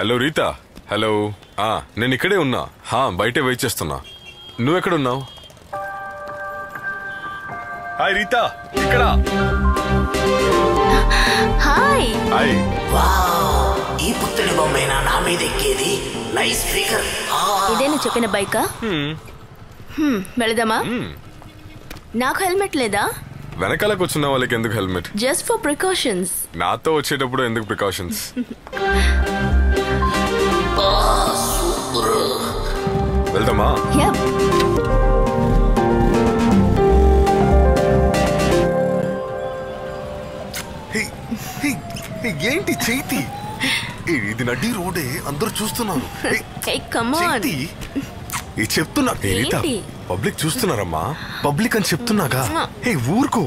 Hello Rita. Hello. నేను ఇక్కడే ఉన్నా. బయటే వెయిట్ చేస్తున్నా. నువ్వెక్కడున్నావు? హాయ్ రీతా, ఇక్కడ. హాయ్. హాయ్. ఈ పుత్తడి బొమ్మేనా నా మీద ఎక్కేది? Nice figure. ఇదే నువ్వు చెప్పిన బైకా? వెళదామా? నాకు హెల్మెట్ లేదా? వెనకాల కూర్చున్న వాళ్ళకి ఎందుకు హెల్మెట్? Just for precautions. నాతో వచ్చేటప్పుడు ఎందుకు ప్రికాషన్స్? వెళ్దామా? ఏంటి చైతి? ఇది నడి రోడే, అందరూ చూస్తున్నారు. చెప్తున్నా పబ్లిక్ చూస్తున్నారమ్మా. పబ్లిక్ అని చెప్తున్నాగా. ఊరుకో.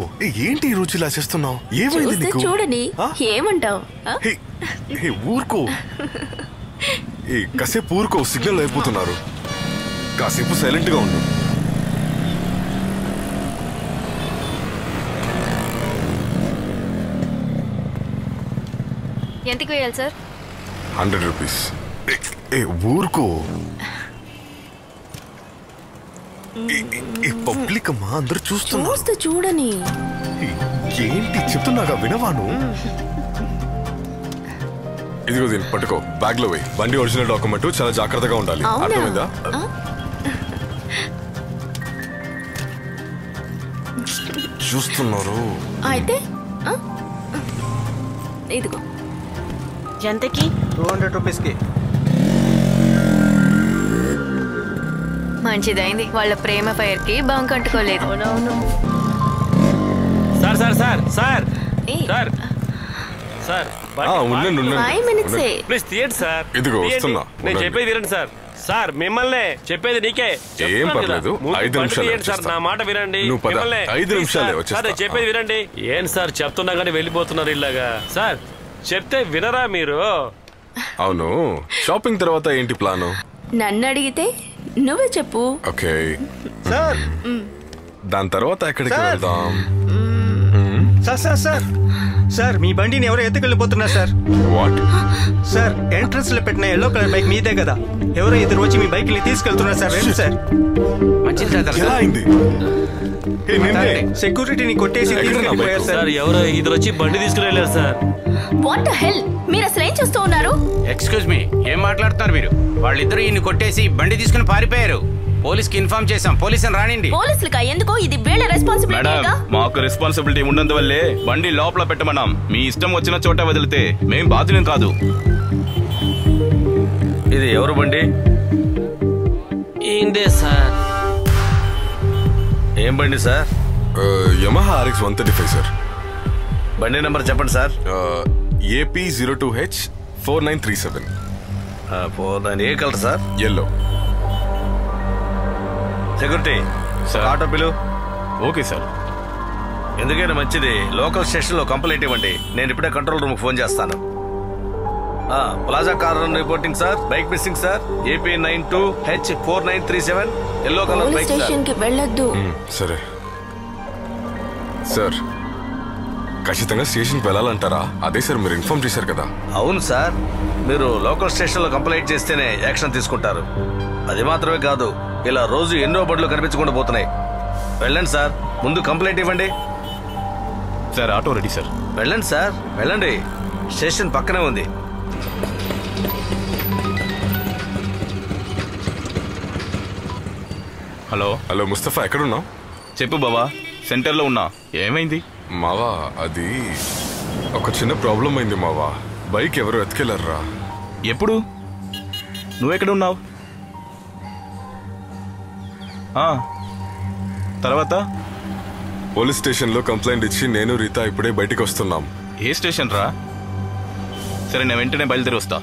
ఏంటి ఈ రోజు ఇలా చేస్తున్నావు? ఏమైంది నీకు? చూడని ఏమంటావు? ఊరుకో. కాసేపు ఊరుకో. సిగ్నల్ అయిపోతున్నారు. కాసేపు సైలెంట్ గా ఉండు. ఎంతకు వేయాలి సార్? 100 రూపీస్. ఊరుకో. పబ్లిక్ అమ్మా, అందరూ చూస్తున్నారు. చూడని. ఏంటి చెప్తున్నాగా, వినవాను? ఇదిగో దీన్ని పట్టుకో, బ్యాగ్ లో పోయి. బండి ఒరిజినల్ డాక్యుమెంట్, చాలా జాగ్రత్తగా ఉండాలి. అర్థమైందా? చూస్తున్నారు అయితే ఇదిగో. ఎంతకి? 200 రూపీస్కి. మంచిదైంది, వాళ్ళ ప్రేమ ఫైర్ కి బంక్ అంటుకోలేదు. Sir sir sir sir sir sir 5 minutes. Please తీయండి సార్. ఇదిగో వస్తున్నా. నేను చెప్పేది వినండి సార్. సార్ మిమ్మల్ని చెప్పేది నీకే. ఏం పర్లేదు, 5 నిమిషాలు సార్. నా మాట వినండి. 5 నిమిషాలే వచ్చేస్తా. నేను చెప్పేది వినండి. ఏం సార్ చెప్తున్నా కానీ వెళ్ళిపోతున్నారు ఇలాగా. సార్ చెప్తే వినరా మీరు? అవును, షాపింగ్ తర్వాత ఏంటి ప్లాను? నన్ను అడిగితే నువ్వే చెప్పు. ఓకే సార్, దాని తర్వాత ఎక్కడికి వెళ్దాం? సార్ సార్ సార్ సార్, మీ బండిని ఎవరో ఎత్తుకెళ్ళిపోతున్నారు సార్. వాట్? సార్, ఎంట్రన్స్ లో పెట్టిన ఎల్లో కలర్ బైక్ మీదే కదా. ఎవరో ఇద్దరు వచ్చి మీ బైక్ ని తీసుకెళ్తున్నారు సార్. రండి సార్. ఎలా అయింది? సెక్యూరిటీని కొట్టేసి తీసుకెళ్ళిపోయారు సార్. ఎవరో ఇద్దరు వచ్చి బండి తీసుకుని వెళ్ళారు సార్. What the hell? మీరు అసలు ఏం చేస్తూ ఉన్నారు? ఎక్స్క్యూజ్ మీ, ఏం మాట్లాడుతున్నారు మీరు? వాళ్ళిద్దరూ ఈయన్ని కొట్టేసి బండి తీసుకుని పారిపోయారు. పోలీస్ కి ఇన్ఫార్మ్ చేశాం. పోలీసుని రానిండి. పోలీసులకా? ఎందుకో? ఇది వీళ్ళ రెస్పాన్సిబిలిటీ. మాకు రెస్పాన్సిబిలిటీ ఉన్నందువల్లే బండి లోపల పెట్టమన్నాం. మీ ఇష్టం వచ్చిన చోట వదిలితే మేం బాధ్యులం కాదు. ఇది ఎవరు బండి? ఏందే సార్? ఏం బండి సార్? Yamaha RX 135 sir. బండి నెంబర్ చెప్పండి సార్. AP02H 4937. ఏ colour sir? Yellow. Security auto పిలు. Okay sir. ఎందుకైనా మంచిది లోకల్ స్టేషన్ లో కంప్లైంట్ ఇవ్వండి. నేను ఇప్పుడే కంట్రోల్ రూమ్ ఫోన్ చేస్తాను. Plaza car reporting sir. Bike missing sir. AP92H 4937 yellow colour bike. Station కి వెళ్ళొద్దు. సరే సార్. ఖచ్చితంగా స్టేషన్కి వెళ్ళాలంటారా? అదే సార్, మీరు ఇన్ఫార్మ్ చేశారు కదా. అవును సార్, మీరు లోకల్ స్టేషన్ లో కంప్లైంట్ చేస్తేనే యాక్షన్ తీసుకుంటారు. అది మాత్రమే కాదు, ఇలా రోజు ఎన్నో బండ్లు కనిపించకుండా పోతున్నాయి. వెళ్ళండి సార్, ముందు కంప్లైంట్ ఇవ్వండి. Sir auto ready sir. వెళ్ళండి సార్, వెళ్ళండి. స్టేషన్ పక్కనే ఉంది. హలో హలో ముస్తఫా, ఎక్కడున్నావు? చెప్పు బాబా. సెంటర్లో ఉన్నా. ఏమైంది మావా? అది ఒక చిన్న ప్రాబ్లం అయింది మావా. బైక్ ఎవరు ఎత్తుకెళ్లారా? ఎప్పుడు? నువ్వెక్కడ ఉన్నావు? తర్వాత పోలీస్ స్టేషన్ లో కంప్లైంట్ ఇచ్చి నేను రీతా ఇప్పుడే బయటికి వస్తున్నాం. ఏ స్టేషన్ రా? సరే, నేను వెంటనే బయలుదేరి వస్తా.